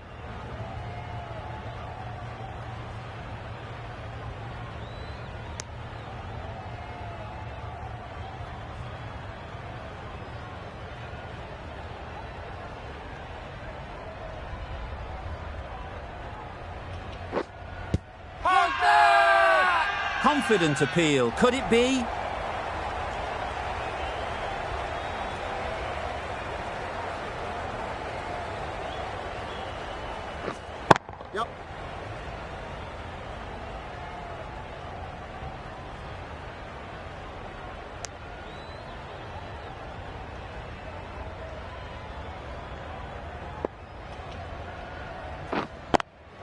Confident appeal. Could it be? Yep.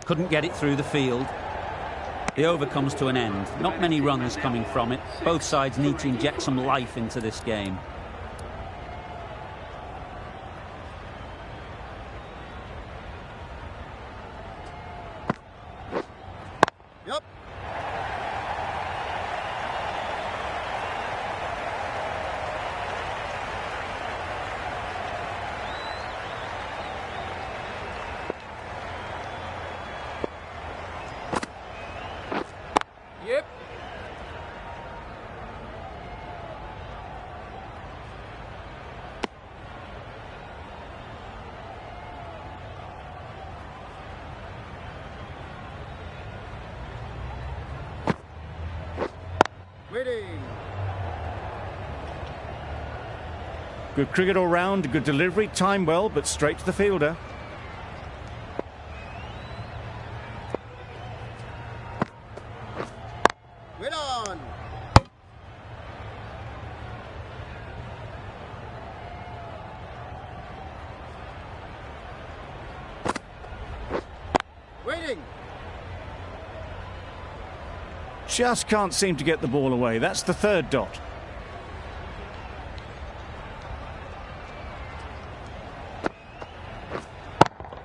Couldn't get it through the field. The over comes to an end. Not many runs coming from it. Both sides need to inject some life into this game. Yep. Yep. Waiting. Good cricket all round, good delivery, timed well, but straight to the fielder. Wait on. Waiting. Just can't seem to get the ball away. That's the 3rd dot.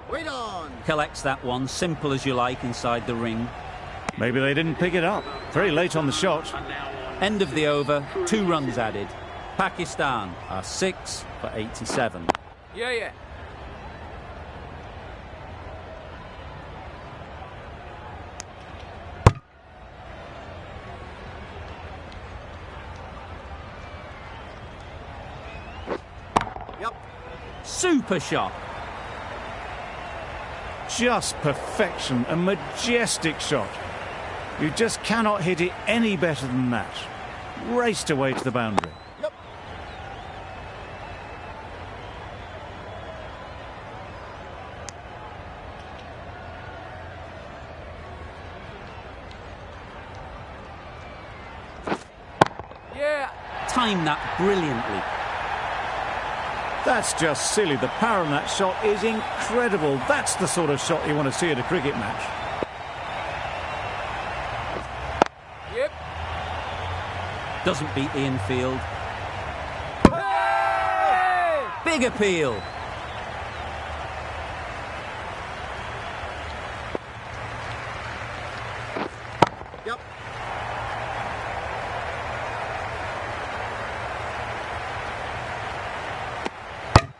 Wait on. Collects that one, simple as you like, inside the ring. Maybe they didn't pick it up. Very late on the shot. End of the over, 2 runs added. Pakistan are 6 for 87. Yeah. Yep. Super shot. Just perfection, a majestic shot. You just cannot hit it any better than that. Raced away to the boundary. Yep. Yeah. Timed that brilliantly. That's just silly. The power on that shot is incredible. That's the sort of shot you want to see at a cricket match. Yep. Doesn't beat the infield. Hey! Big appeal.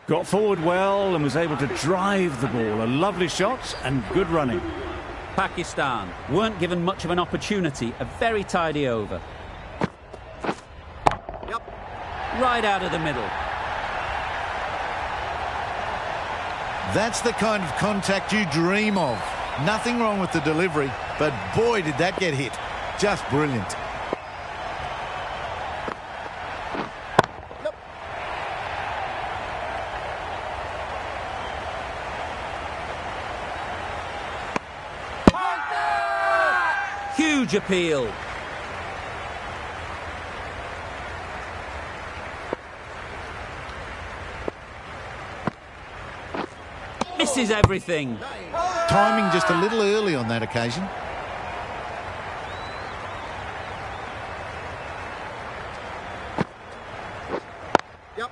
Got forward well and was able to drive the ball. A lovely shot and good running. Pakistan weren't given much of an opportunity. A very tidy over. Yep. Right out of the middle. That's the kind of contact you dream of. Nothing wrong with the delivery, but boy, did that get hit. Just brilliant. Huge appeal. Misses everything. Timing just a little early on that occasion. Yep.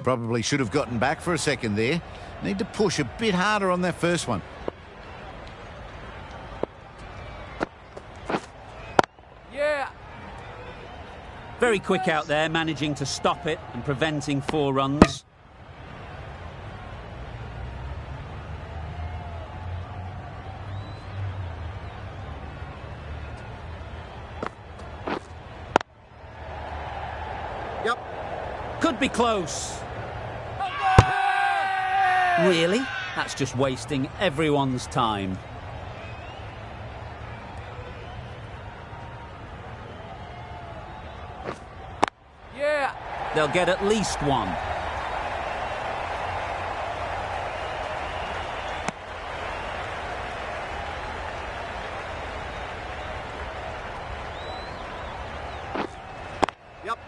Probably should have gotten back for a second there. Need to push a bit harder on that first one. Yeah. Very quick out there, managing to stop it and preventing 4 runs. Yep. Could be close. Really? That's just wasting everyone's time. Yeah. They'll get at least 1. Yep.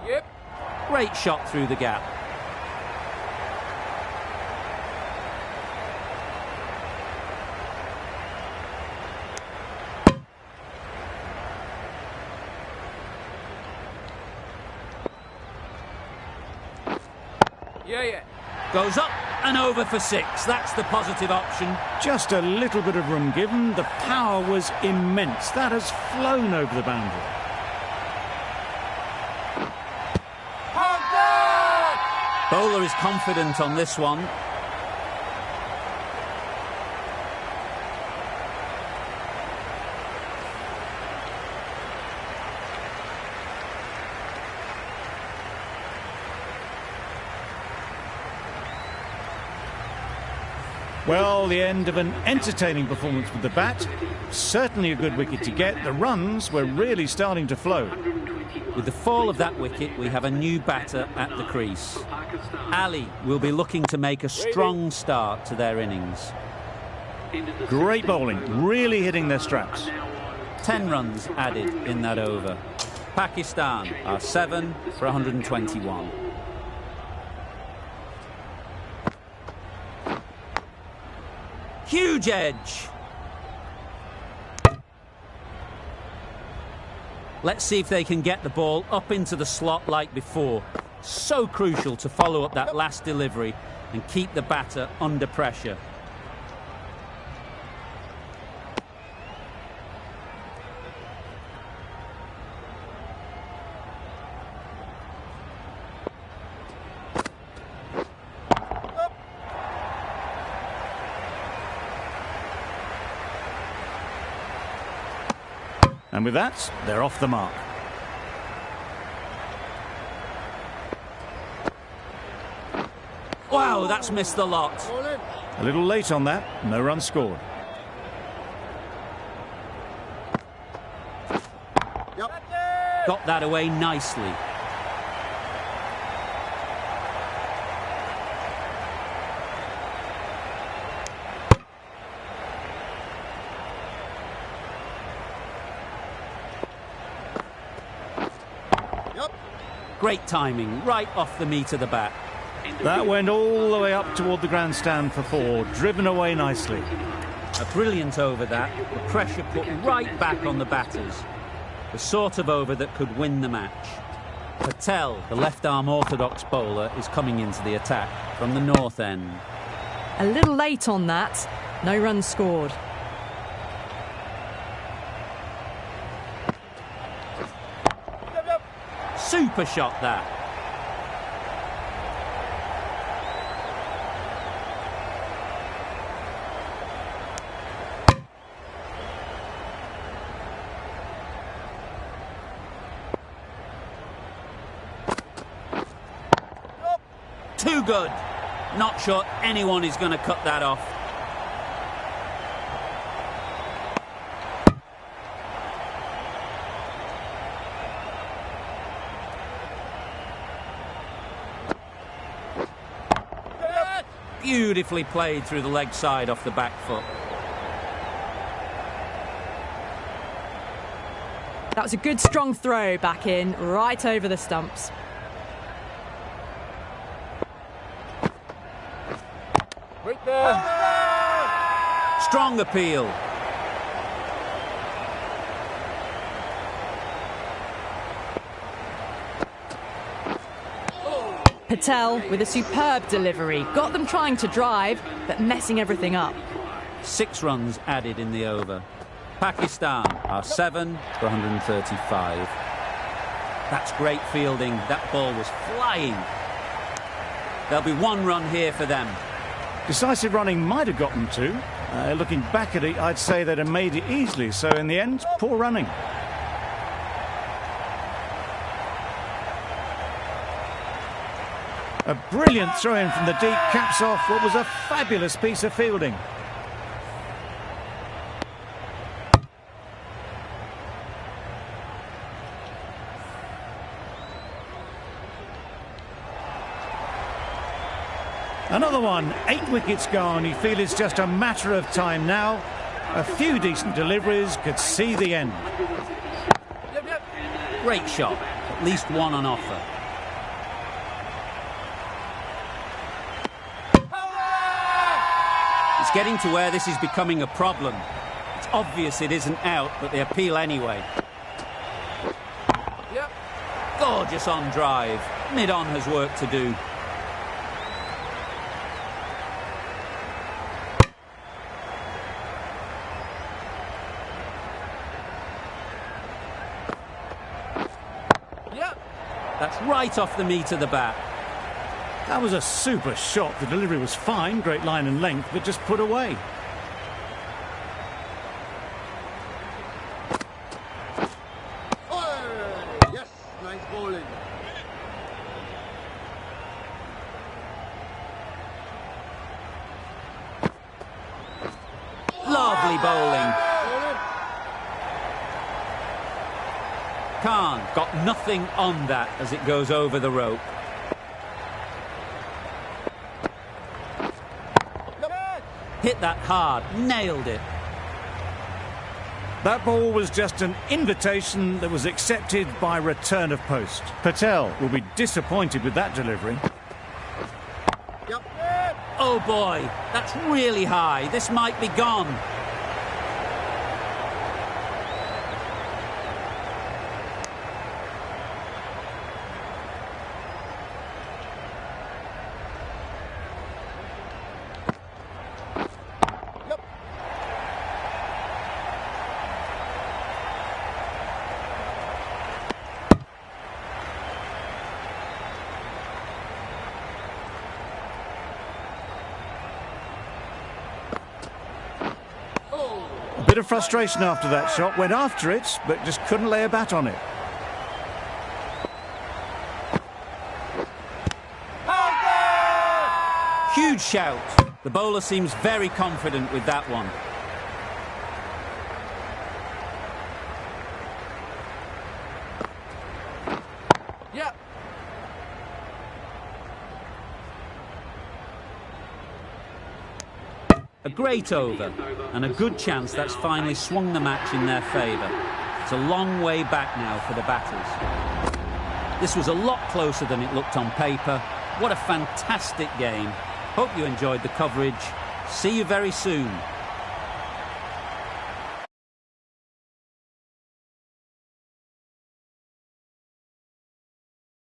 Yep. Great shot through the gap. Yeah. Goes up and over for 6. That's the positive option. Just a little bit of room given. The power was immense. That has flown over the boundary. Bowler is confident on this one. Well, the end of an entertaining performance with the bat. Certainly a good wicket to get. The runs were really starting to flow. With the fall of that wicket, we have a new batter at the crease. Ali will be looking to make a strong start to their innings. Great bowling, really hitting their straps. 10 runs added in that over. Pakistan are 7 for 121. Huge edge. Let's see if they can get the ball up into the slot like before. So crucial to follow up that last delivery and keep the batter under pressure. And with that, they're off the mark. Wow, that's missed the lot. A little late on that, no runs scored. Yep. Got that away nicely. Yep. Great timing, right off the meat of the bat. That went all the way up toward the grandstand for 4, driven away nicely. A brilliant over that. The pressure put right back on the batters. The sort of over that could win the match. Patel, the left-arm orthodox bowler, is coming into the attack from the north end. A little late on that. No runs scored. Super shot that. Too good. Not sure anyone is going to cut that off. Beautifully played through the leg side off the back foot. That was a good strong throw back in, right over the stumps. Right there. Strong appeal. Patel with a superb delivery. Got them trying to drive, but messing everything up. 6 runs added in the over. Pakistan are 7 for 135. That's great fielding. That ball was flying. There'll be 1 run here for them. Decisive running might have got them 2. Looking back at it, I'd say they'd have made it easily. So in the end, poor running. A brilliant throw-in from the deep caps off what was a fabulous piece of fielding. Another one, 8 wickets gone. You feel it's just a matter of time now. A few decent deliveries could see the end. Great shot. At least 1 on offer. It's getting to where this is becoming a problem. It's obvious it isn't out, but they appeal anyway. Yep. Gorgeous on drive. Mid-on has work to do. Yep. That's right off the meat of the bat. That was a super shot. The delivery was fine, great line and length, but just put away. Oh, yes, nice bowling. Lovely bowling. Khan got nothing on that as it goes over the rope. Hit that hard, nailed it. That ball was just an invitation that was accepted by return of post. Patel will be disappointed with that delivery. Yep. Oh boy, that's really high. This might be gone. A bit of frustration after that shot. Went after it, but just couldn't lay a bat on it. Huge shout. The bowler seems very confident with that one. Yep. A great over, and a good chance that's finally swung the match in their favour. It's a long way back now for the batters. This was a lot closer than it looked on paper. What a fantastic game. Hope you enjoyed the coverage. See you very soon.